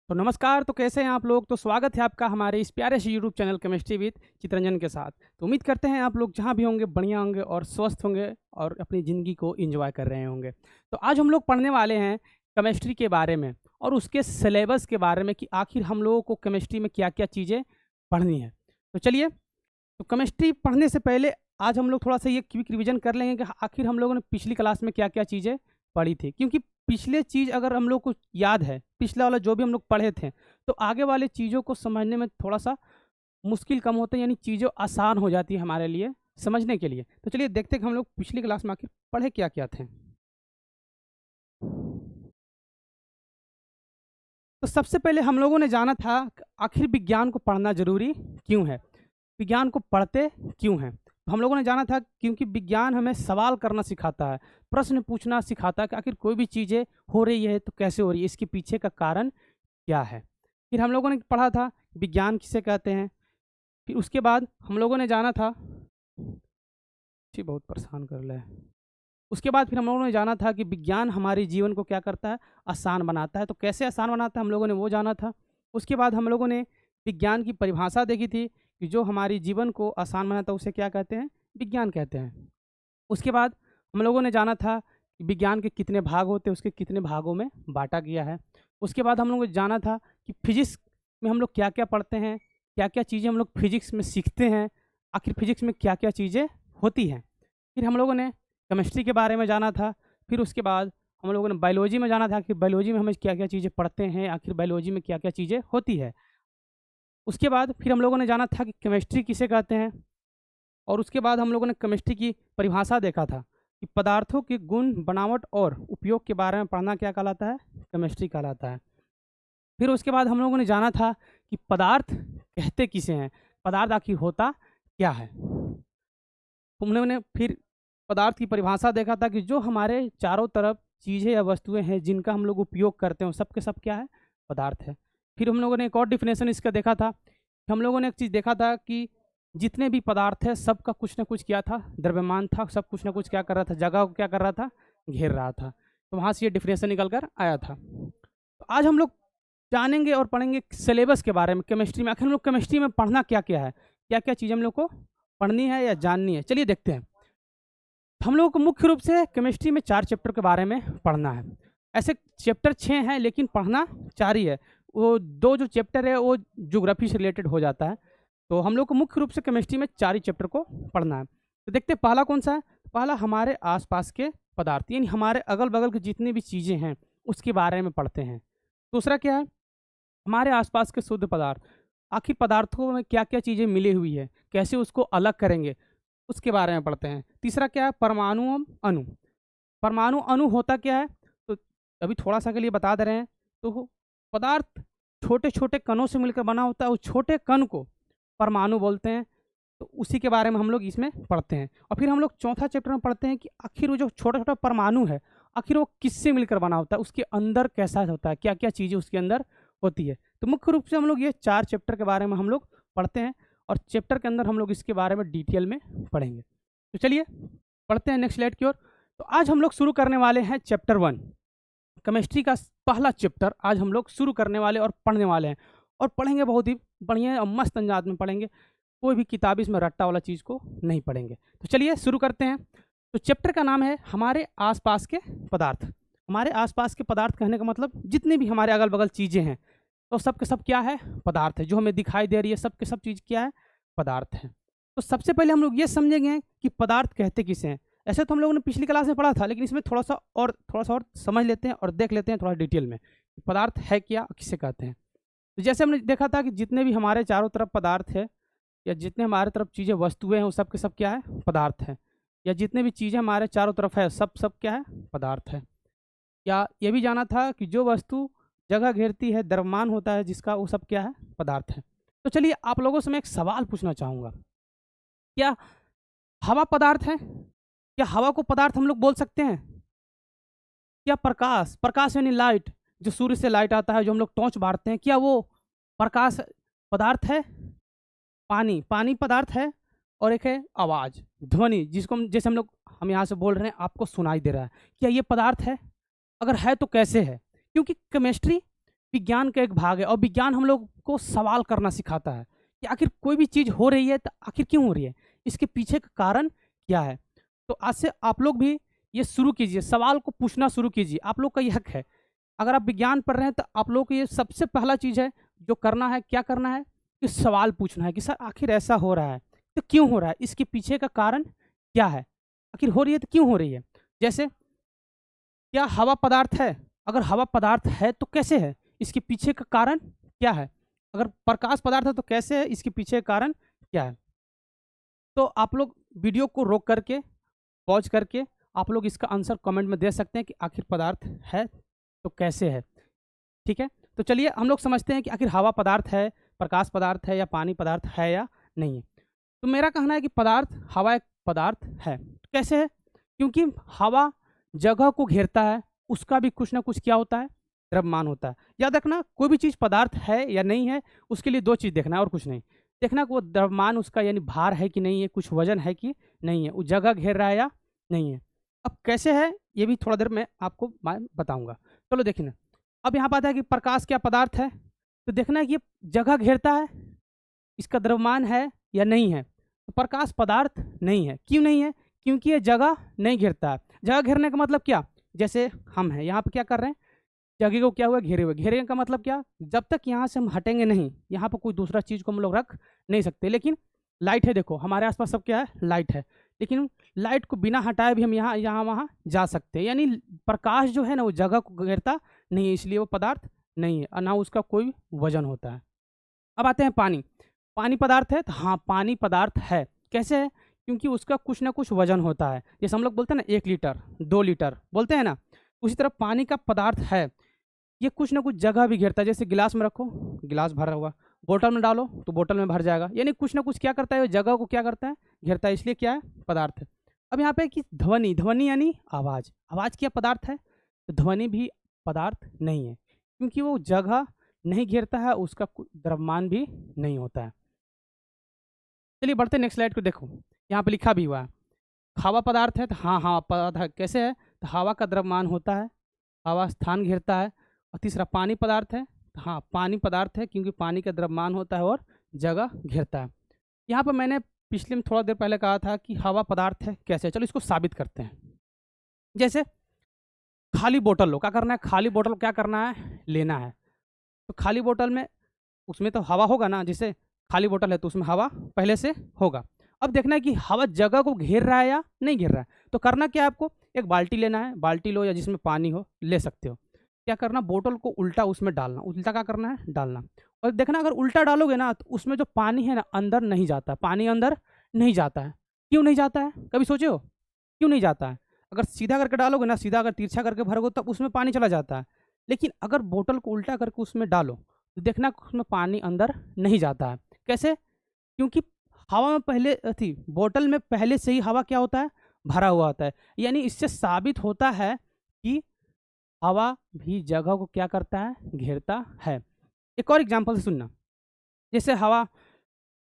तो नमस्कार। तो कैसे हैं आप लोग? तो स्वागत है आपका हमारे इस प्यारे से YouTube channel chemistry with Chittaranjan के साथ। तो उम्मीद करते हैं आप लोग जहाँ भी होंगे बढ़िया होंगे और स्वस्थ होंगे और अपनी ज़िंदगी को एंजॉय कर रहे होंगे। तो आज हम लोग पढ़ने वाले हैं केमिस्ट्री के बारे में और उसके सिलेबस के बारे में कि आखिर हम लोगों को केमिस्ट्री में क्या-क्या चीज़ें पढ़नी है। तो चलिए, तो केमिस्ट्री पढ़ने से पहले आज हम लोग थोड़ा-सा ये क्विक रिवीजन कर लेंगे कि आखिर हम लोगों ने पिछली क्लास में क्या-क्या चीज़ें पढ़ी थी। क्योंकि पिछले चीज़ अगर हम लोग को याद है, पिछला वाला जो भी हम लोग पढ़े थे, तो आगे वाले चीज़ों को समझने में थोड़ा-सा मुश्किल कम होता है, यानी चीज़ें आसान हो जाती है हमारे लिए समझने के लिए। तो चलिए देखते हैं कि हम लोग पिछली क्लास में आखिर पढ़े क्या-क्या थे। तो सबसे पहले हम लोगों ने जाना था कि आखिर विज्ञान को पढ़ना ज़रूरी क्यों है? विज्ञान को पढ़ते क्यों हैं? तो हम लोगों ने जाना था क्योंकि विज्ञान हमें सवाल करना सिखाता है, प्रश्न पूछना सिखाता है कि आखिर कोई भी चीज़ें हो रही है तो कैसे हो रही है? इसके पीछे का कारण क्या है? फिर हम लोगों ने पढ़ा था विज्ञान किसे कहते हैं? फिर उसके बाद हम लोगों ने जाना था जी बहुत परेशान कर रहा है। उसके बाद फिर हम लोगों ने जाना था कि विज्ञान हमारे जीवन को क्या करता है? आसान बनाता है। तो कैसे आसान बनाता है हम लोगों ने वो जाना था। उसके बाद हम लोगों ने विज्ञान की परिभाषा देखी थी कि जो हमारी जीवन को आसान बनाता है उसे क्या कहते हैं? विज्ञान कहते हैं। उसके बाद हम लोगों ने जाना था कि विज्ञान के कितने भाग होते हैं, उसके कितने भागों में बाँटा गया है। उसके बाद हम लोगों को जाना था कि फिज़िक्स में हम लोग क्या-क्या पढ़ते हैं, क्या-क्या चीज़ें हम लोग फिज़िक्स में सीखते हैं, आखिर फिज़िक्स में क्या-क्या चीज़ें होती हैं। फिर हम लोगों ने केमिस्ट्री के बारे में जाना था। फिर उसके बाद हम लोगों ने बायोलॉजी में जाना था कि बायोलॉजी में हमें क्या-क्या चीज़ें पढ़ते हैं, आखिर बायोलॉजी में क्या-क्या चीज़ें होती है। उसके बाद फिर हम लोगों ने जाना था कि केमिस्ट्री किसे कहते हैं और उसके बाद हम लोगों ने केमिस्ट्री की परिभाषा देखा था कि पदार्थों के गुण, बनावट और उपयोग के बारे में पढ़ना क्या कहलाता है? केमिस्ट्री कहलाता है। फिर उसके बाद हम लोगों ने जाना था कि पदार्थ कहते किसे हैं? पदार्थ आखिर होता क्या है? हम लोगों ने फिर पदार्थ की परिभाषा देखा था कि जो हमारे चारों तरफ चीज़ें या वस्तुएँ हैं जिनका हम लोग उपयोग करते हैं, सब के सब क्या है? पदार्थ है। फिर हम लोगों ने एक और डेफिनेशन इसका देखा था। हम लोगों ने एक चीज़ देखा था कि जितने भी पदार्थ हैं सबका कुछ न कुछ क्या था? द्रव्यमान था। सब कुछ न कुछ क्या कर रहा था? जगह को क्या कर रहा था? घेर रहा था। तो वहाँ से ये डेफिनेशन निकल कर आया था। तो आज हम लोग जानेंगे और पढ़ेंगे सिलेबस के बारे में केमिस्ट्री में। आखिर हम लोग केमिस्ट्री में पढ़ना क्या-क्या है? क्या-क्या चीज़ हम लोग को पढ़नी है या जाननी है? चलिए देखते हैं। हम लोगों को मुख्य रूप से केमिस्ट्री में 4 चैप्टर के बारे में पढ़ना है। ऐसे चैप्टर 6 हैं लेकिन पढ़ना 4 ही है। वो 2 जो चैप्टर है वो ज्योग्राफी से रिलेटेड हो जाता है। तो हम लोग को मुख्य रूप से केमिस्ट्री में 4 ही चैप्टर को पढ़ना है। तो देखते हैं पहला कौन-सा है? पहला हमारे आस-पास के पदार्थ, यानी हमारे अगल-बगल की जितनी भी चीज़ें हैं उसके बारे में पढ़ते हैं। दूसरा क्या है? हमारे आस-पास के शुद्ध पदार्थ। आखिर पदार्थों में क्या-क्या चीज़ें मिली हुई है? कैसे उसको अलग करेंगे? उसके बारे में पढ़ते हैं। तीसरा क्या है? परमाणु एवं अणु। परमाणु अणु होता क्या है? तो अभी थोड़ा-सा के लिए बता दे रहे हैं। तो पदार्थ छोटे-छोटे कणों से मिलकर बना होता है, उस छोटे कण को परमाणु बोलते हैं। तो उसी के बारे में हम लोग इसमें पढ़ते हैं। और फिर हम लोग चौथा चैप्टर में पढ़ते हैं कि आखिर वो जो छोटा-छोटा परमाणु है, आखिर वो किससे मिलकर बना होता है? उसके अंदर कैसा होता है? क्या-क्या चीज़ें उसके अंदर होती है? तो मुख्य रूप से हम लोग ये 4 चैप्टर के बारे में हम लोग पढ़ते हैं और चैप्टर के अंदर हम लोग इसके बारे में डिटेल में पढ़ेंगे। तो चलिए पढ़ते हैं नेक्स्ट स्लाइड की ओर। तो आज हम लोग शुरू करने वाले हैं चैप्टर 1। केमिस्ट्री का पहला चैप्टर आज हम लोग शुरू करने वाले और पढ़ने वाले हैं और पढ़ेंगे बहुत ही बढ़िया और मस्त अंदाज में पढ़ेंगे। कोई भी किताबी इसमें रट्टा वाला चीज़ को नहीं पढ़ेंगे। तो चलिए शुरू करते हैं। तो चैप्टर का नाम है हमारे आसपास के पदार्थ। हमारे आसपास के पदार्थ कहने का मतलब जितनी भी हमारे अगल-बगल चीज़ें हैं, तो सब के सब क्या है? पदार्थ है। जो हमें दिखाई दे रही है सब के सब चीज़ क्या है? पदार्थ है। तो सबसे पहले हम लोग ये समझेंगे कि पदार्थ कहते किसे हैं। ऐसे तो हम लोगों ने पिछली क्लास में पढ़ा था, लेकिन इसमें थोड़ा सा और समझ लेते हैं और देख लेते हैं थोड़ा डिटेल में कि पदार्थ है क्या, किसे कहते हैं। तो जैसे हमने देखा था कि जितने भी हमारे चारों तरफ पदार्थ है या जितने हमारे तरफ चीज़ें वस्तुएं हैं वो सब के सब क्या है? पदार्थ है। या जितने भी चीज़ें हमारे चारों तरफ है सब सब क्या है? पदार्थ है। या ये भी जाना था कि जो वस्तु जगह घेरती है, द्रव्यमान होता है जिसका, वो सब क्या है? पदार्थ है। तो चलिए आप लोगों से मैं एक सवाल पूछना चाहूँगा। क्या हवा पदार्थ है? क्या हवा को पदार्थ हम लोग बोल सकते हैं? क्या प्रकाश, प्रकाश यानी लाइट, जो सूर्य से लाइट आता है, जो हम लोग टॉर्च बारते हैं, क्या वो प्रकाश पदार्थ है? पानी, पानी पदार्थ है। और एक है आवाज़, ध्वनि, जिसको हम जैसे हम यहाँ से बोल रहे हैं आपको सुनाई दे रहा है। क्या ये पदार्थ है? अगर है तो कैसे है? क्योंकि केमिस्ट्री विज्ञान का एक भाग है और विज्ञान हम लोग को सवाल करना सिखाता है कि आखिर कोई भी चीज़ हो रही है तो आखिर क्यों हो रही है, इसके पीछे का कारण क्या है। तो आज से आप लोग भी ये शुरू कीजिए, सवाल को पूछना शुरू कीजिए, आप लोग का ये हक है। अगर आप विज्ञान पढ़ रहे हैं तो आप लोग को ये सबसे पहला चीज़ है जो करना है, क्या करना है कि सवाल पूछना है कि सर आखिर ऐसा हो रहा है तो क्यों हो रहा है, इसके पीछे का कारण क्या है, आखिर हो रही है तो क्यों हो रही है। जैसे क्या हवा पदार्थ है, अगर हवा पदार्थ है तो कैसे है, इसके पीछे का कारण क्या है। अगर प्रकाश पदार्थ है तो कैसे है, इसके पीछे का कारण क्या है। तो आप लोग वीडियो को रोक करके, पॉज करके आप लोग इसका आंसर कमेंट में दे सकते हैं कि आखिर पदार्थ है तो कैसे है। ठीक है, तो चलिए हम लोग समझते हैं कि आखिर हवा पदार्थ है, प्रकाश पदार्थ है या पानी पदार्थ है या नहीं है। तो मेरा कहना है कि हवा एक पदार्थ है। तो कैसे है, क्योंकि हवा जगह को घेरता है, उसका भी कुछ ना कुछ क्या होता है, द्रव्यमान होता है। याद रखना, कोई भी चीज़ पदार्थ है या नहीं है, उसके लिए दो चीज़ देखना है और कुछ नहीं। देखना कि वो द्रव्यमान उसका यानी भार है कि नहीं है, कुछ वजन है कि नहीं है, वो जगह घेर रहा है या नहीं है। अब कैसे है ये भी थोड़ा देर में आपको मैं बताऊंगा। चलो देखिए ना, अब यहाँ पाता है कि प्रकाश क्या पदार्थ है, तो देखना है कि ये जगह घेरता है, इसका द्रव्यमान है या नहीं है। तो प्रकाश पदार्थ नहीं है। क्यों नहीं है, क्योंकि ये जगह नहीं घेरता है। जगह घेरने का मतलब क्या, जैसे हम हैं यहाँ पे क्या कर रहे हैं, जगह को क्या हुआ, घेरे हुए। घेरे का मतलब क्या, जब तक यहाँ से हम हटेंगे नहीं, यहाँ पर कोई दूसरा चीज़ को हम लोग रख नहीं सकते। लेकिन लाइट है, देखो हमारे आसपास सब क्या है, लाइट है, लेकिन लाइट को बिना हटाए भी हम यहाँ वहाँ जा सकते हैं। यानी प्रकाश जो है ना वो जगह को घेरता नहीं है, इसलिए वो पदार्थ नहीं है और ना उसका कोई वजन होता है। अब आते हैं पानी। पानी पदार्थ है, तो हाँ पानी पदार्थ है। कैसे है, क्योंकि उसका कुछ ना कुछ वजन होता है। जैसे हम लोग बोलते हैं ना 1 लीटर 2 लीटर बोलते हैं ना, उसी तरह पानी का पदार्थ है, ये कुछ ना कुछ जगह भी घेरता है। जैसे गिलास में रखो, गिलास भरा हुआ, बोतल में डालो तो बोतल में भर जाएगा। यानी कुछ ना कुछ क्या करता है, वो जगह को क्या करता है, घेरता है, इसलिए क्या है, पदार्थ है। अब यहाँ पे कि ध्वनि, ध्वनि यानी आवाज़, आवाज़ क्या पदार्थ है, तो ध्वनि भी पदार्थ नहीं है, क्योंकि वो जगह नहीं घेरता है, उसका द्रव्यमान भी नहीं होता है। चलिए बढ़ते नेक्स्ट स्लाइड को। देखो यहाँ पे लिखा भी हुआ है, हवा पदार्थ है, तो हाँ हवा पदार्थ कैसे है, तो हवा का द्रव्यमान होता है, हवा स्थान घेरता है। और तीसरा पानी पदार्थ है, तो हाँ पानी पदार्थ है, क्योंकि पानी का द्रव्यमान होता है और जगह घेरता है। यहाँ पर मैंने पिछले में थोड़ा देर पहले कहा था कि हवा पदार्थ है, कैसे, चलो इसको साबित करते हैं। जैसे खाली बोतल लो, क्या करना है, खाली बोतल क्या करना है, लेना है। तो खाली बोतल में उसमें तो हवा होगा ना, जैसे खाली बोतल है तो उसमें हवा पहले से होगा। अब देखना है कि हवा जगह को घेर रहा है या नहीं घेर रहा है। तो करना क्या है, आपको एक बाल्टी लेना है, बाल्टी लो या जिसमें पानी हो ले सकते हो। क्या करना, बोतल को उल्टा उसमें डालना, उल्टा क्या करना है, डालना। और देखना अगर उल्टा डालोगे ना तो उसमें जो पानी है ना अंदर नहीं जाता, पानी अंदर नहीं जाता है। क्यों नहीं जाता है, कभी सोचे हो क्यों नहीं जाता है। अगर सीधा करके डालोगे ना, सीधा अगर तिरछा करके भरोगे तब उसमें पानी चला जाता है। लेकिन अगर बोतल को उल्टा करके उसमें डालो तो देखना उसमें पानी अंदर नहीं जाता है। कैसे, क्योंकि हवा में पहले थी, बोतल में पहले से ही हवा क्या होता है, भरा हुआ होता है। यानी इससे साबित होता है कि हवा भी जगह को क्या करता है, घेरता है। एक और एग्जांपल से सुनना, जैसे हवा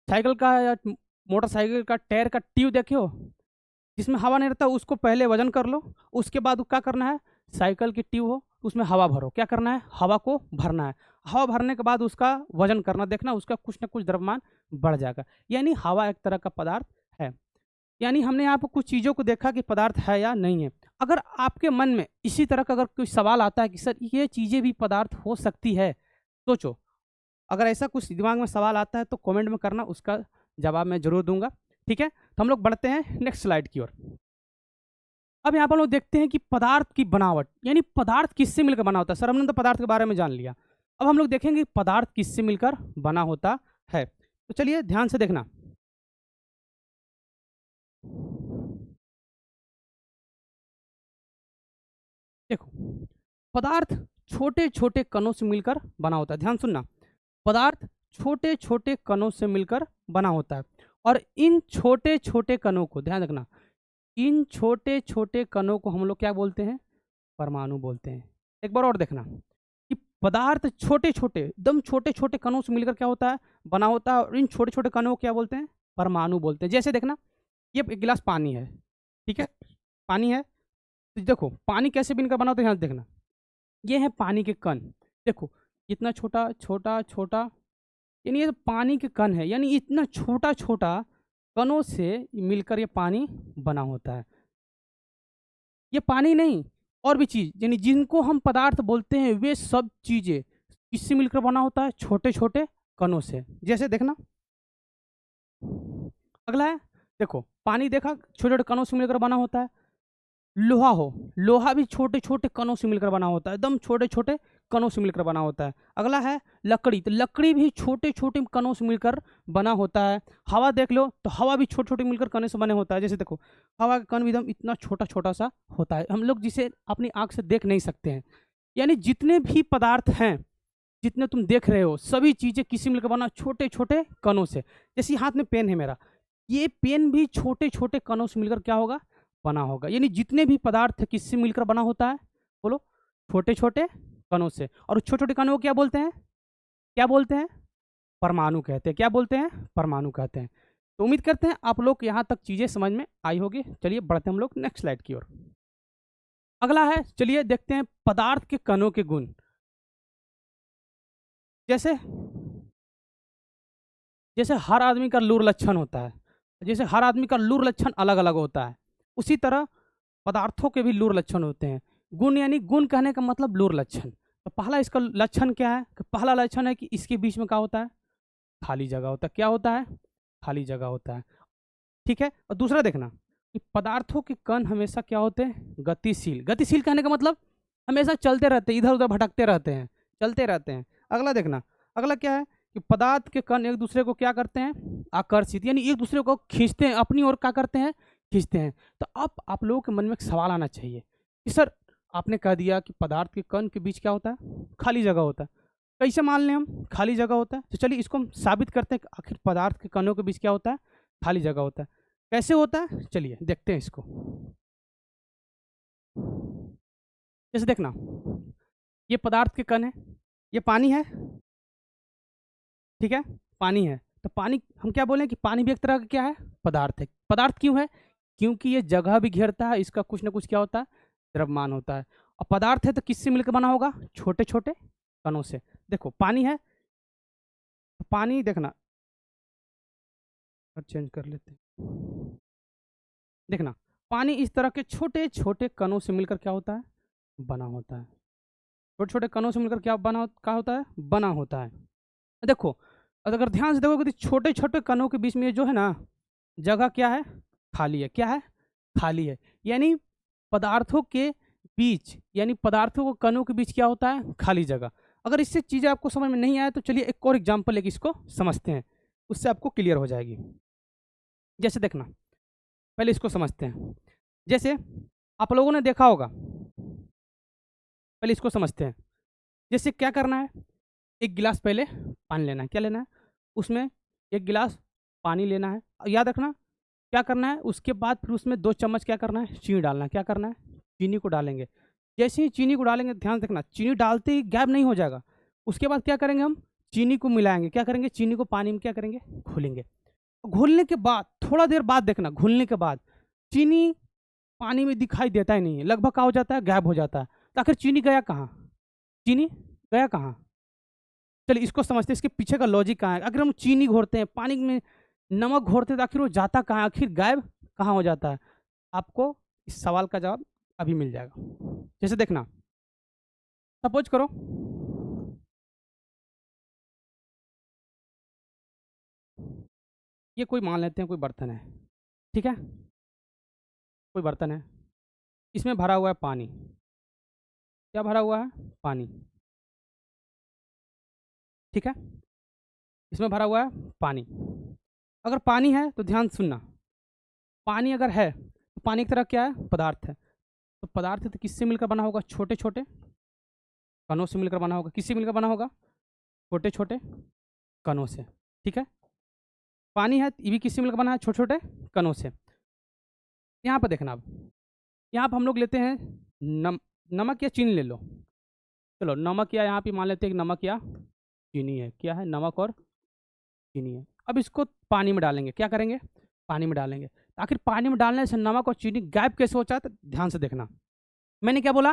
साइकिल का या मोटरसाइकिल का टायर का ट्यूब देखे हो, जिसमें हवा नहीं रहता उसको पहले वजन कर लो, उसके बाद क्या करना है, साइकिल की ट्यूब हो तो उसमें हवा भरो, क्या करना है, हवा को भरना है। हवा भरने के बाद उसका वजन करना, देखना उसका कुछ ना कुछ द्रव्यमान बढ़ जाएगा। यानी हवा एक तरह का पदार्थ है। यानी हमने यहाँ पर कुछ चीज़ों को देखा कि पदार्थ है या नहीं है। अगर आपके मन में इसी तरह का अगर कोई सवाल आता है कि सर ये चीज़ें भी पदार्थ हो सकती है, सोचो, अगर ऐसा कुछ दिमाग में सवाल आता है तो कमेंट में करना, उसका जवाब मैं जरूर दूंगा। ठीक है, तो हम लोग बढ़ते हैं नेक्स्ट स्लाइड की ओर। अब यहाँ पर लोग देखते हैं कि पदार्थ की बनावट, यानी पदार्थ किससे मिलकर बना होता है। सर हमने तो पदार्थ के बारे में जान लिया, अब हम लोग देखेंगे पदार्थ किससे मिलकर बना होता है। तो चलिए ध्यान से देखना। देखो, पदार्थ छोटे छोटे कणों से मिलकर बना होता है। ध्यान सुनना, पदार्थ छोटे छोटे कणों से मिलकर बना होता है। और इन छोटे छोटे कणों को ध्यान रखना, इन छोटे छोटे कणों को हम लोग क्या बोलते हैं, परमाणु बोलते हैं। एक बार और देखना कि पदार्थ छोटे छोटे, एकदम छोटे छोटे कणों से मिलकर क्या होता है, बना होता है। और इन छोटे छोटे कणों को क्या बोलते हैं, परमाणु बोलते हैं। जैसे देखना, ये एक गिलास पानी है, ठीक है, पानी है, तो देखो पानी कैसे मिलकर बना होता है, यहाँ देखना, ये है पानी के कण। देखो इतना छोटा छोटा छोटा, यानी ये तो पानी के कण है, यानी इतना छोटा छोटा कणों से मिलकर ये पानी बना होता है। ये पानी नहीं, और भी चीज़, यानी जिनको हम पदार्थ बोलते हैं वे सब चीज़ें किससे मिलकर बना होता है? छोटे छोटे कणों से। जैसे देखना, अगला है, देखो पानी देखा छोटे छोटे कणों से मिलकर बना होता है। लोहा हो, लोहा भी छोटे छोटे कणों से मिलकर बना होता है, एकदम छोटे छोटे कणों से मिलकर बना होता है। अगला है लकड़ी, तो लकड़ी भी छोटे छोटे कणों से मिलकर बना होता है। हवा देख लो, तो हवा भी छोटे छोटे मिलकर कणों से बने होता है। जैसे देखो, हवा का कण भी एकदम इतना छोटा छोटा सा होता है, हम लोग जिसे अपनी आंख से देख नहीं सकते हैं। यानी जितने भी पदार्थ हैं, जितने तुम देख रहे हो, सभी चीज़ें किसी मिलकर बना छोटे छोटे कणों से। जैसे हाथ में पेन है मेरा, ये पेन भी छोटे छोटे कणों से मिलकर क्या होगा? बना होगा। यानी जितने भी पदार्थ किससे मिलकर बना होता है? बोलो, छोटे छोटे कणों से। और छोटे छोटे कणों को क्या बोलते हैं? क्या बोलते हैं? परमाणु कहते हैं। क्या बोलते हैं? परमाणु कहते हैं। तो उम्मीद करते हैं आप लोग यहाँ तक चीज़ें समझ में आई होगी। चलिए बढ़ते हैं हम लोग नेक्स्ट स्लाइड की ओर। अगला है, चलिए देखते हैं पदार्थ के कणों के गुण। जैसे जैसे हर आदमी का लूर लक्षण होता है, जैसे हर आदमी का लूर लक्षण अलग अलग होता है, उसी तरह पदार्थों के भी लूर लक्षण होते हैं। गुण, यानी गुण कहने का मतलब लूर लक्षण। तो पहला इसका लक्षण क्या है? कि पहला लक्षण है कि इसके बीच में क्या होता है? खाली जगह होता है। क्या होता है? खाली जगह होता है। ठीक है। और दूसरा देखना कि पदार्थों के कण हमेशा क्या होते हैं? गतिशील। गतिशील कहने का मतलब हमेशा चलते रहते हैं, इधर उधर भटकते रहते हैं, चलते रहते हैं। अगला देखना, अगला क्या है कि पदार्थ के कण एक दूसरे को क्या करते हैं? आकर्षित, यानी एक दूसरे को खींचते हैं, अपनी ओर क्या करते हैं? खींचते हैं। तो अब आप लोगों के मन में एक सवाल आना चाहिए कि सर, आपने कह दिया कि पदार्थ के कण के बीच क्या होता है? खाली जगह होता है। कैसे मान लें हम खाली जगह होता है? तो चलिए इसको हम साबित करते हैं कि आखिर पदार्थ के कणों के बीच क्या होता है? खाली जगह होता है। कैसे होता है? चलिए देखते हैं इसको। जैसे देखना, ये पदार्थ के कण है, ये पानी है, ठीक है, पानी है। तो पानी हम क्या बोलें कि पानी भी एक तरह का क्या है? पदार्थ है। पदार्थ क्यों है? क्योंकि ये जगह भी घेरता है, इसका कुछ ना कुछ क्या होता है? द्रव्यमान होता है। और पदार्थ है तो किससे मिलकर बना होगा? छोटे छोटे कणों से। देखो पानी है, तो पानी देखना, चेंज कर लेते हैं। देखना, पानी इस तरह के छोटे छोटे कणों से मिलकर क्या होता है? बना होता है। छोटे छोटे कणों से मिलकर क्या होता है? बना होता है। देखो, अगर ध्यान से देखोगे तो छोटे छोटे कणों के बीच में जो है ना, जगह क्या है? खाली है। क्या है? खाली है। यानी पदार्थों के बीच, यानी पदार्थों को कणों के बीच क्या होता है? खाली जगह। अगर इससे चीज़ें आपको समझ में नहीं आए तो चलिए एक और एग्जाम्पल लेके इसको समझते हैं, उससे आपको क्लियर हो जाएगी। जैसे देखना, पहले इसको समझते हैं। जैसे आप लोगों ने देखा होगा, पहले इसको समझते हैं। जैसे क्या करना है? एक गिलास पहले पानी लेना है। क्या लेना है? उसमें एक गिलास पानी लेना है। याद रखना क्या करना है, उसके बाद फिर उसमें 2 चम्मच क्या करना है? चीनी डालना है। क्या करना है? चीनी को डालेंगे। जैसे ही चीनी को डालेंगे, ध्यान रखना चीनी डालते ही गैप नहीं हो जाएगा। उसके बाद क्या करेंगे हम? चीनी को मिलाएंगे। क्या करेंगे? चीनी को पानी में क्या करेंगे? घोलेंगे। घोलने के बाद थोड़ा देर बाद देखना, घुलने के बाद चीनी पानी में दिखाई देता ही नहीं है, लगभग क्या हो जाता है? गायब हो जाता है। तो आखिर चीनी गया कहाँ? चीनी गया कहाँ? चलिए इसको समझते हैं, इसके पीछे का लॉजिक कहाँ है। अगर हम चीनी घोरते हैं, पानी में नमक घोरते हैं, तो आखिर वो जाता कहाँ है? आखिर गायब कहाँ हो जाता है? आपको इस सवाल का जवाब अभी मिल जाएगा। जैसे देखना, सपोज करो ये कोई, मान लेते हैं कोई बर्तन है, ठीक है, कोई बर्तन है, इसमें भरा हुआ है पानी। क्या भरा हुआ है? पानी। ठीक है, इसमें भरा हुआ है पानी। अगर पानी है तो ध्यान सुनना, पानी अगर है तो पानी की तरह क्या है? पदार्थ है। तो पदार्थ तो किससे मिलकर बना होगा? छोटे छोटे कणों से मिलकर बना होगा। किससे मिलकर बना होगा? छोटे छोटे कणों से। ठीक है, पानी है, ये भी किससे मिलकर बना है? छोटे छोटे कणों से। यहाँ पर देखना, अब यहाँ पर हम लोग लेते हैं नमक या चीनी ले लो। चलो नमक, या यहाँ पे मान लेते हैं कि नमक या चीनी है। क्या है? नमक और चीनी है। अब इसको पानी में डालेंगे। क्या करेंगे? पानी में डालेंगे। आखिर पानी में डालने से नमक और चीनी गायब कैसे हो जाता है? ध्यान से देखना, मैंने क्या बोला?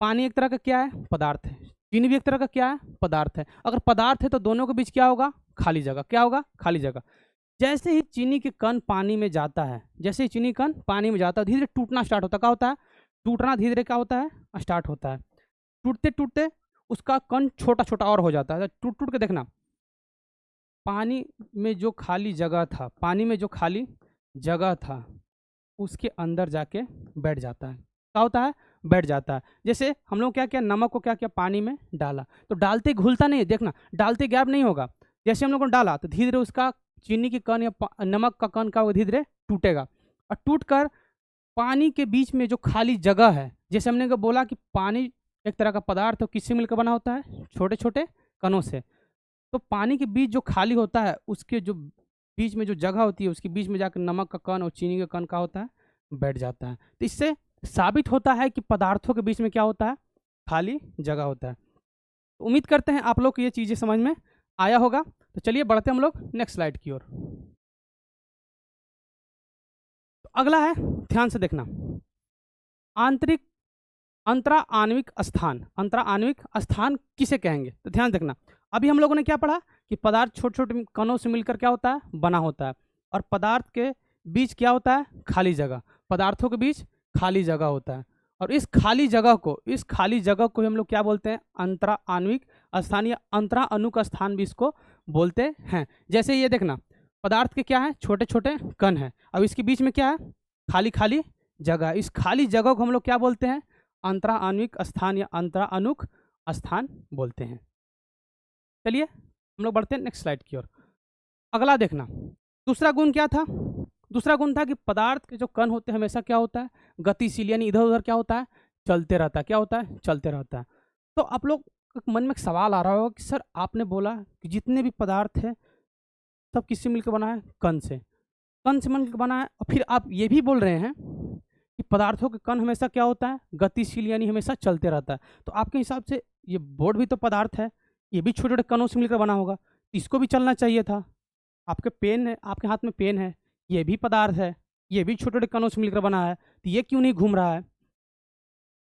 पानी एक तरह का क्या है? पदार्थ है। चीनी भी एक तरह का क्या है, पदार्थ है। अगर पदार्थ है तो दोनों के बीच क्या होगा, खाली जगह। क्या होगा, खाली जगह। जैसे ही चीनी के कण पानी में जाता है, जैसे ही चीनी कण पानी में जाता है, धीरे धीरे टूटना स्टार्ट होता है। क्या होता है, टूटना धीरे धीरे क्या होता है, स्टार्ट होता है। टूटते टूटते उसका कण छोटा छोटा और हो जाता है। टूट टूट के देखना, पानी में जो खाली जगह था, पानी में जो खाली जगह था उसके अंदर जाके बैठ जाता है। क्या होता है, बैठ जाता है। जैसे हम लोग क्या किया, नमक को क्या किया, पानी में डाला, तो डालते घुलता नहीं है, देखना डालते गैप नहीं होगा। जैसे हम लोग ने डाला तो धीरे धीरे उसका चीनी की कण या नमक का कण का धीरे धीरे टूटेगा, और टूट कर पानी के बीच में जो खाली जगह है, जैसे हमने बोला कि पानी एक तरह का पदार्थ है, किससे मिलकर बना होता है, छोटे छोटे कणों से। तो पानी के बीच जो खाली होता है, उसके जो बीच में जो जगह होती है, उसके बीच में जाकर नमक का कण और चीनी का कण का होता है, बैठ जाता है। तो इससे साबित होता है कि पदार्थों के बीच में क्या होता है, खाली जगह होता है। तो उम्मीद करते हैं आप लोग को ये चीज़ें समझ में आया होगा। तो चलिए बढ़ते हम लोग नेक्स्ट स्लाइड की ओर। तो अगला है, ध्यान से देखना, आंतरिक अंतरा आणविक स्थान। अंतरा आणविक स्थान किसे कहेंगे, तो ध्यान देखना। अभी हम लोगों ने क्या पढ़ा कि पदार्थ छोटे छोटे कणों से मिलकर क्या होता है, बना होता है, और पदार्थ के बीच क्या होता है, खाली जगह। पदार्थों के बीच खाली जगह होता है, और इस खाली जगह को हम लोग क्या बोलते हैं, अंतरा आणविक स्थान या अंतरा अणु का स्थान भी इसको बोलते हैं। जैसे ये देखना, पदार्थ के क्या है, छोटे छोटे कण है, अब इसके बीच में क्या है, खाली खाली जगह। इस खाली जगह को हम लोग क्या बोलते हैं, अंतरा आणविक स्थान या अंतरा अणुक स्थान बोलते हैं। चलिए हम लोग बढ़ते हैं नेक्स्ट स्लाइड की ओर। अगला देखना, दूसरा गुण क्या था, दूसरा गुण था कि पदार्थ के जो कण होते हैं हमेशा क्या होता है, गतिशील, यानी इधर उधर क्या होता है, चलते रहता है। क्या होता है, चलते रहता है। तो आप लोग के मन में एक सवाल आ रहा होगा कि सर आपने बोला कि जितने भी पदार्थ है सब किससे मिलकर बना है, कण से। कण से मिलकर बना है, और फिर आप ये भी बोल रहे हैं कि पदार्थों के कण हमेशा क्या होता है, गतिशील, यानी हमेशा चलते रहता है। तो आपके हिसाब से ये बोर्ड भी तो पदार्थ है, ये भी छोटे छोटे कणों से मिलकर बना होगा, तो इसको भी चलना चाहिए था। आपके पेन है, आपके हाथ में पेन है, ये भी पदार्थ है, ये भी छोटे छोटे कणों से मिलकर बना है, तो ये क्यों नहीं घूम रहा है।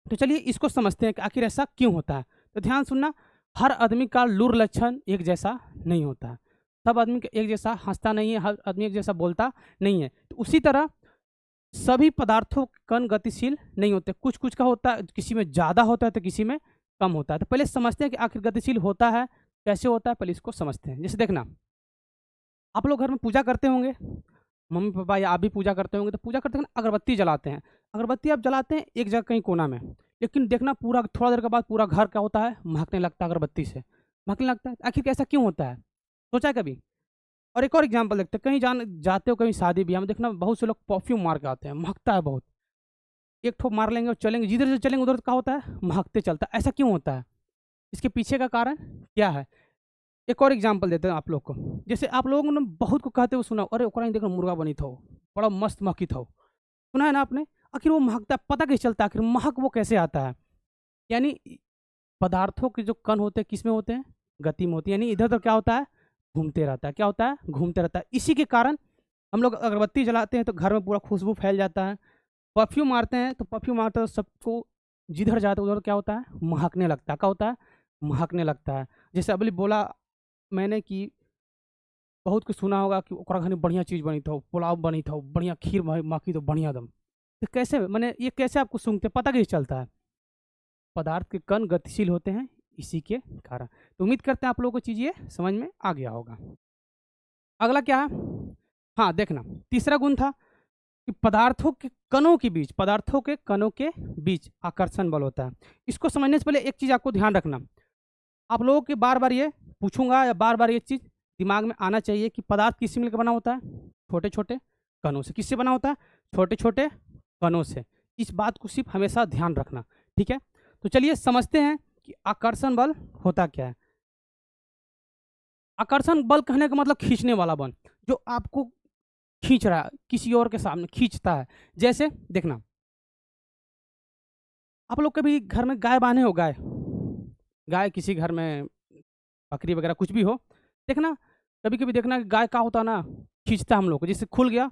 तो चलिए इसको समझते हैं कि आखिर ऐसा क्यों होता है। तो ध्यान सुनना, हर आदमी का लूर लक्षण एक जैसा नहीं होता है। सब आदमी एक जैसा हंसता नहीं है, हर आदमी एक जैसा बोलता नहीं है। तो उसी तरह सभी पदार्थों के कण गतिशील नहीं होते, कुछ कुछ का होता है, किसी में ज़्यादा होता है तो किसी में कम होता है। तो पहले समझते हैं कि आखिर गतिशील होता है कैसे होता है, पहले इसको समझते हैं। जैसे देखना, आप लोग घर में पूजा करते होंगे, मम्मी पापा या आप भी पूजा करते होंगे, तो पूजा करते हैं अगरबत्ती जलाते हैं। अगरबत्ती आप जलाते हैं एक जगह कहीं कोना में, लेकिन देखना पूरा थोड़ा देर के बाद पूरा घर क्या होता है, महकने लगता है, अगरबत्ती से महकने लगता है। आखिर ऐसा क्यों होता है, सोचा है कभी। और एक और एग्जाम्पल देखते हैं, कहीं जाते हो, कहीं शादी ब्याह में देखना बहुत से लोग परफ्यूम मार के आते हैं, महकता है बहुत। एक ठोप मार लेंगे और चलेंगे, जिधर से चलेंगे उधर क्या होता है, महकते चलता है। ऐसा क्यों होता है, इसके पीछे का कारण क्या है। एक और एग्जाम्पल देते हैं आप लोग को। जैसे आप लोगों ने बहुत को कहते हुए सुना, अरे ओकरा देखो मुर्गा बनी था, बड़ा मस्त महकी था, सुना है ना आपने। आखिर वो महकता है, पता कैसे चलता है, आखिर महक वो कैसे आता है। यानी पदार्थों के जो कण होते हैं किस में होते हैं, गति में होती है, यानी इधर उधर क्या होता है, घूमते रहता है। क्या होता है, घूमते रहता है। इसी के कारण हम लोग अगरबत्ती जलाते हैं तो घर में पूरा खुशबू फैल जाता है। परफ्यूम मारते हैं तो परफ्यूम मारते हैं तो सबको जिधर जाते उधर क्या होता है, महकने लगता है। क्या होता है, महकने लगता है। जैसे अभी बोला मैंने कि बहुत कुछ सुना होगा कि ओकरा घर में बढ़िया चीज़ बनी था, पुलाव बनी था, बढ़िया खीर माखी तो बढ़िया दम। तो कैसे, मैंने ये कैसे आपको सूंघते पता कैसे चलता है, पदार्थ के कण गतिशील होते हैं इसी के कारण। तो उम्मीद करते हैं आप लोगों को चीज़ ये समझ में आ गया होगा। अगला क्या है, हाँ देखना, तीसरा गुण था कि पदार्थों के कणों के बीच, पदार्थों के कणों के बीच आकर्षण बल होता है। इसको समझने से पहले एक चीज़ आपको ध्यान रखना, आप लोगों के बार बार ये पूछूंगा या बार बार ये चीज़ दिमाग में आना चाहिए कि पदार्थ किससे मिलकर बना होता है, छोटे छोटे कणों से। किससे बना होता है, छोटे छोटे कणों से। इस बात को सिर्फ हमेशा ध्यान रखना, ठीक है। तो चलिए समझते हैं कि आकर्षण बल होता क्या है। आकर्षण बल कहने का मतलब खींचने वाला बल, जो आपको खींच रहा है, किसी और के सामने खींचता है। जैसे देखना, आप लोग कभी घर में गाय बांधे हो, गाय किसी घर में बकरी वगैरह कुछ भी हो, देखना कभी कभी देखना कि गाय का होता ना, खींचता हम लोग को। जैसे खुल गया,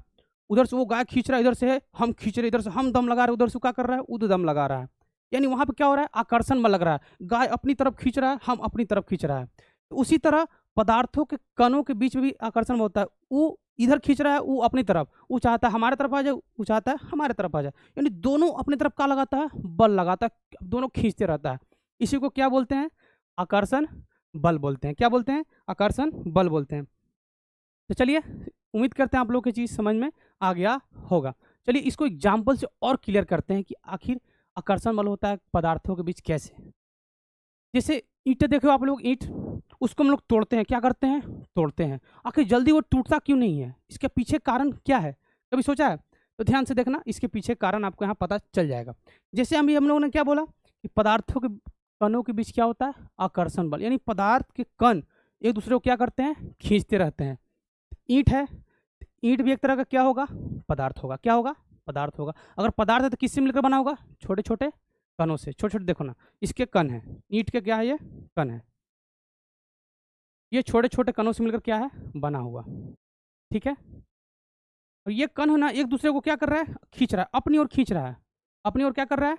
उधर से वो गाय खींच रहा है, इधर से है हम खींच रहे, इधर से हम दम लगा रहे, उधर से क्या कर रहा है, उधर दम लगा रहा है। यानी वहाँ पे क्या हो रहा है, आकर्षण बल लग रहा है, गाय अपनी तरफ खींच रहा है, हम अपनी तरफ खींच रहा है। तो उसी तरह पदार्थों के कणों के बीच में भी आकर्षण होता है, वो इधर खींच रहा है, वो अपनी तरफ, वो चाहता है हमारे तरफ आ जाए, वो चाहता है हमारे तरफ आ जाए, यानी दोनों अपनी तरफ क्या लगाता है, बल लगाता है, दोनों खींचते रहता है। इसी को क्या बोलते हैं, आकर्षण बल बोलते हैं। क्या बोलते हैं, आकर्षण बल बोलते हैं। तो चलिए, उम्मीद करते हैं आप लोग की चीज़ समझ में आ गया होगा। चलिए इसको एग्जाम्पल से और क्लियर करते हैं कि आखिर आकर्षण बल होता है पदार्थों के बीच कैसे। जैसे ईंट देखो आप लोग, ईंट उसको हम लोग तोड़ते हैं, क्या करते हैं, तोड़ते हैं, आखिर जल्दी वो टूटता क्यों नहीं है, इसके पीछे कारण क्या है, कभी सोचा है? तो ध्यान से देखना, इसके पीछे कारण आपको यहाँ पता चल जाएगा। जैसे हम लोगों ने क्या बोला कि पदार्थों के कणों के बीच क्या होता है, आकर्षण बल, यानी पदार्थ के कण एक दूसरे को क्या करते हैं, खींचते रहते हैं। ईंट है, ईंट भी एक तरह का क्या होगा, पदार्थ होगा। क्या होगा, पदार्थ होगा। अगर पदार्थ है तो किससे मिलकर बना होगा, छोटे छोटे कणों से। छोटे छोटे देखो ना, इसके कण है, ईंट के क्या है, ये कण है, ये छोटे छोटे कणों से मिलकर क्या है, बना हुआ। ठीक है, और ये कण है ना, एक दूसरे को क्या कर रहा है, खींच रहा है, अपनी ओर खींच रहा है, अपनी ओर क्या कर रहा है,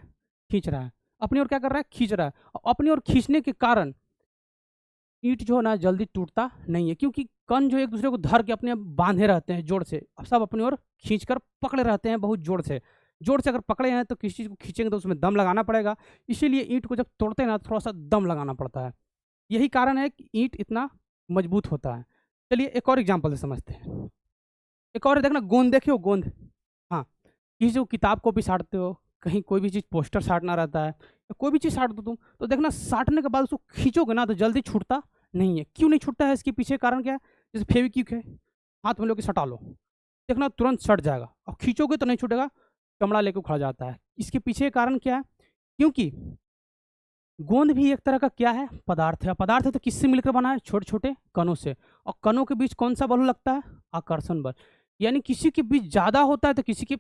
खींच रहा है, अपनी ओर क्या कर रहा है, खींच रहा है। और अपनी ओर खींचने के कारण ईंट जो है ना जल्दी टूटता नहीं है, क्योंकि कण जो एक दूसरे को धर के अपने बांधे रहते हैं जोर से, सब अपनी ओर खींचकर पकड़े रहते हैं बहुत जोर से। जोर से अगर पकड़े हैं तो किसी चीज़ को खींचेंगे तो उसमें दम लगाना पड़ेगा, इसीलिए ईंट को जब तोड़ते हैं ना थोड़ा सा दम लगाना पड़ता है। यही कारण है कि ईंट इतना मजबूत होता है। चलिए एक और एग्जाम्पल से समझते हैं। एक और देखना, गोंद देखे हो, गोंद, हाँ, किसी जो किताब कॉपी साटते हो, कहीं कोई भी चीज़ पोस्टर साटना रहता है, या कोई भी चीज़ साट दो तुम, तो देखना साटने के बाद उसको खींचोगे ना तो जल्दी छूटता नहीं है। क्यों नहीं छूटता है, इसके पीछे कारण क्या है? जैसे फेविक्विक है, हाथ में लेके सटा लो, देखना तुरंत सट जाएगा, और खींचोगे तो नहीं छूटेगा, चमड़ा लेके उखड़ जाता है। इसके पीछे कारण क्या है? क्योंकि गोंद भी एक तरह का क्या है, पदार्थ है। पदार्थ है तो किससे मिलकर बना है, छोटे छोटे कणों से। और कणों के बीच कौन सा बल लगता है, आकर्षण बल। यानी किसी के बीच ज़्यादा होता है तो किसी के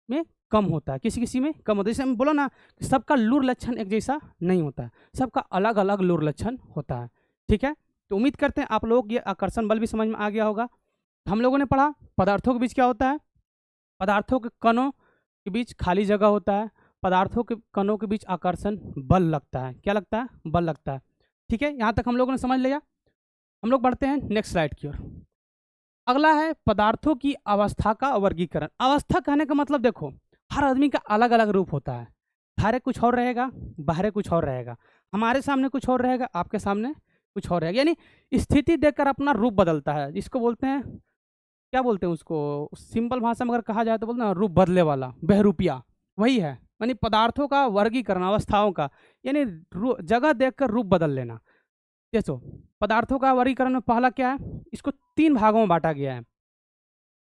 में कम होता है, किसी किसी में कम होता है। जैसे हम बोला ना, सबका लूर लक्षण एक जैसा नहीं होता है, सबका अलग अलग लूर लक्षण होता है। ठीक है, तो उम्मीद करते हैं आप लोग ये आकर्षण बल भी समझ में आ गया होगा। हम लोगों ने पढ़ा पदार्थों के बीच क्या होता है, पदार्थों के कणों के बीच खाली जगह होता है, पदार्थों के कणों के बीच आकर्षण बल लगता है। क्या लगता है, बल लगता है। ठीक है, यहाँ तक हम लोगों ने समझ लिया। हम लोग बढ़ते हैं नेक्स्ट स्लाइड की ओर। अगला है पदार्थों की अवस्था का वर्गीकरण। अवस्था कहने का मतलब देखो, हर आदमी का अलग अलग रूप होता है, बाहर कुछ और रहेगा, बाहर कुछ और रहेगा, हमारे सामने कुछ और रहेगा, आपके सामने कुछ और रहेगा। यानी स्थिति देखकर अपना रूप बदलता है, जिसको बोलते हैं, क्या बोलते हैं उसको, सिंपल भाषा में अगर कहा जाए तो बोलते हैं रूप बदले वाला, बहरूपिया, वही है। यानी पदार्थों का वर्गीकरण, अवस्थाओं का, यानी जगह देखकर रूप बदल लेना। देखो पदार्थों का वर्गीकरण में पहला क्या है, इसको 3 भागों में बांटा गया है।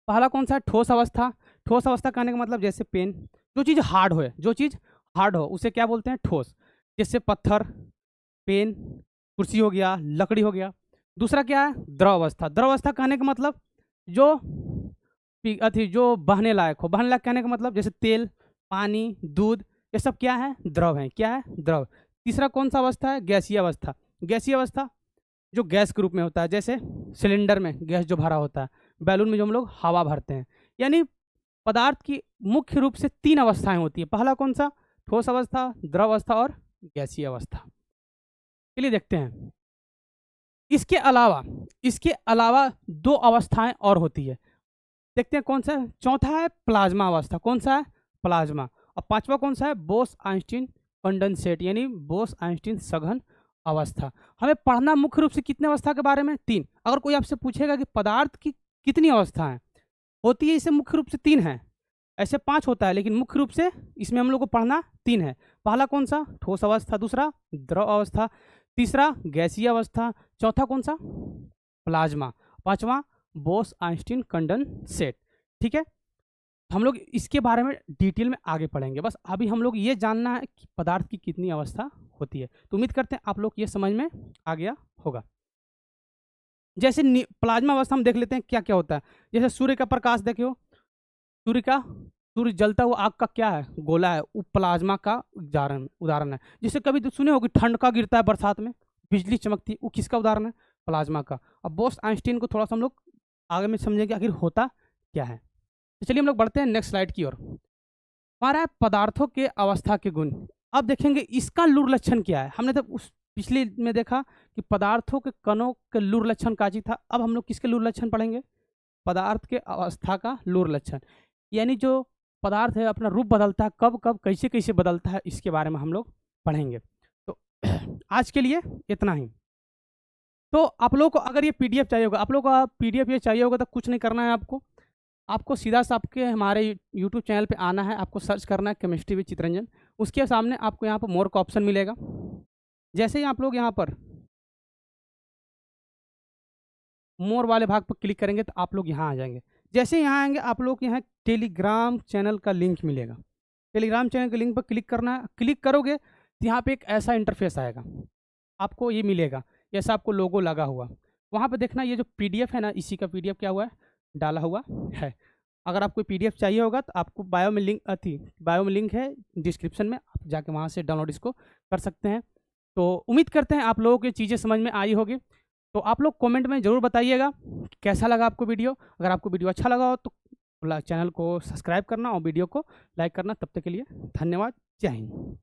पहला कौन सा है, ठोस अवस्था। ठोस अवस्था कहने का मतलब जैसे पेन, जो चीज़ हार्ड हो, जो चीज़ हार्ड हो उसे क्या बोलते हैं, ठोस। जैसे पत्थर, पेन, कुर्सी हो गया, लकड़ी हो गया। दूसरा क्या है, द्रव अवस्था। द्रव अवस्था कहने का मतलब जो जो बहने लायक हो। बहने लायक कहने का मतलब जैसे तेल, पानी, दूध, ये सब क्या है, द्रव है। क्या है, द्रव। तीसरा कौन सा अवस्था है, गैसीय अवस्था। गैसीय अवस्था जो गैस के रूप में होता है, जैसे सिलेंडर में गैस जो भरा होता है, बैलून में जो हम लोग हवा भरते हैं। यानी पदार्थ की मुख्य रूप से 3 अवस्थाएं होती है। पहला कौन सा, ठोस अवस्था, द्रव अवस्था और गैसीय अवस्था। चलिए देखते हैं। इसके अलावा 2 अवस्थाएं और होती है, देखते हैं कौन सा है। चौथा है प्लाज्मा अवस्था। कौन सा है, प्लाज्मा। और 5वां कौन सा है, बोस आइंस्टीन कंडेंसेट, यानी बोस आइंस्टीन सघन अवस्था। हमें पढ़ना मुख्य रूप से कितने अवस्था के बारे में, 3। अगर कोई आपसे पूछेगा कि पदार्थ की कितनी अवस्थाएं होती है, इसे मुख्य रूप से 3 है, ऐसे 5 होता है, लेकिन मुख्य रूप से इसमें हम लोग को पढ़ना 3 है। पहला कौन सा, ठोस अवस्था। दूसरा द्रव अवस्था। तीसरा गैसीय अवस्था। चौथा कौन सा, प्लाज्मा। 5वां बोस आइंस्टीन कंडेंसेट। ठीक है, हम लोग इसके बारे में डिटेल में आगे पढ़ेंगे। बस अभी हम लोग ये जानना है कि पदार्थ की कितनी अवस्था होती है। तो उम्मीद करते हैं आप लोग ये समझ में आ गया होगा। जैसे प्लाज्मा अवस्था हम देख लेते हैं क्या क्या होता है। जैसे सूर्य का प्रकाश देखियो, सूर्य जलता हुआ आग का क्या है, गोला है, वो प्लाज्मा का उदाहरण है। जैसे कभी तो सुने हो कि ठंड का गिरता है बरसात में, बिजली चमकती, वो किसका उदाहरण है, प्लाज्मा का। अब बोस आइंस्टीन को थोड़ा सा हम लोग आगे में समझेंगे आखिर होता क्या है। तो चलिए हम लोग बढ़ते हैं नेक्स्ट स्लाइड की ओर। हमारा है पदार्थों के अवस्था के गुण। अब देखेंगे इसका लूर लक्षण क्या है। हमने तो उस पिछले में देखा कि पदार्थों के कणों के लूर लक्षण काजी था। अब हम लोग किसके लूर लक्षण पढ़ेंगे? पदार्थ के अवस्था का लूर लक्षण, यानी जो पदार्थ है अपना रूप बदलता है, कब कब कैसे कैसे बदलता है, इसके बारे में हम लोग पढ़ेंगे। तो आज के लिए इतना ही। तो आप लोग को अगर ये पीडीएफ चाहिए होगा, आप लोग को पीडीएफ ये चाहिए होगा तो कुछ नहीं करना है आपको सीधा सा आपके हमारे यूट्यूब चैनल पे आना है, आपको सर्च करना है केमिस्ट्री विद चितरंजन। उसके सामने आपको यहाँ पर मोर का ऑप्शन मिलेगा। जैसे ही आप लोग यहाँ पर मोर वाले भाग पर क्लिक करेंगे तो आप लोग यहाँ आ जाएंगे। जैसे यहाँ आएंगे आप लोग यहाँ टेलीग्राम चैनल का लिंक मिलेगा। टेलीग्राम चैनल के लिंक पर क्लिक करना है। क्लिक करोगे तो यहाँ पे एक ऐसा इंटरफेस आएगा, आपको ये मिलेगा, जैसा आपको लोगो लगा हुआ। वहाँ पे देखना ये जो पीडीएफ है ना, इसी का पीडीएफ क्या हुआ है, डाला हुआ है। अगर आपको पीडीएफ चाहिए होगा तो आपको बायो में लिंक है डिस्क्रिप्शन में, आप जाके वहाँ से डाउनलोड इसको कर सकते हैं। तो उम्मीद करते हैं आप लोगों को ये चीज़ें समझ में आई होगी। तो आप लोग कमेंट में ज़रूर बताइएगा कैसा लगा आपको वीडियो। अगर आपको वीडियो अच्छा लगा हो तो चैनल को सब्सक्राइब करना और वीडियो को लाइक करना। तब तक के लिए धन्यवाद। जय हिंद।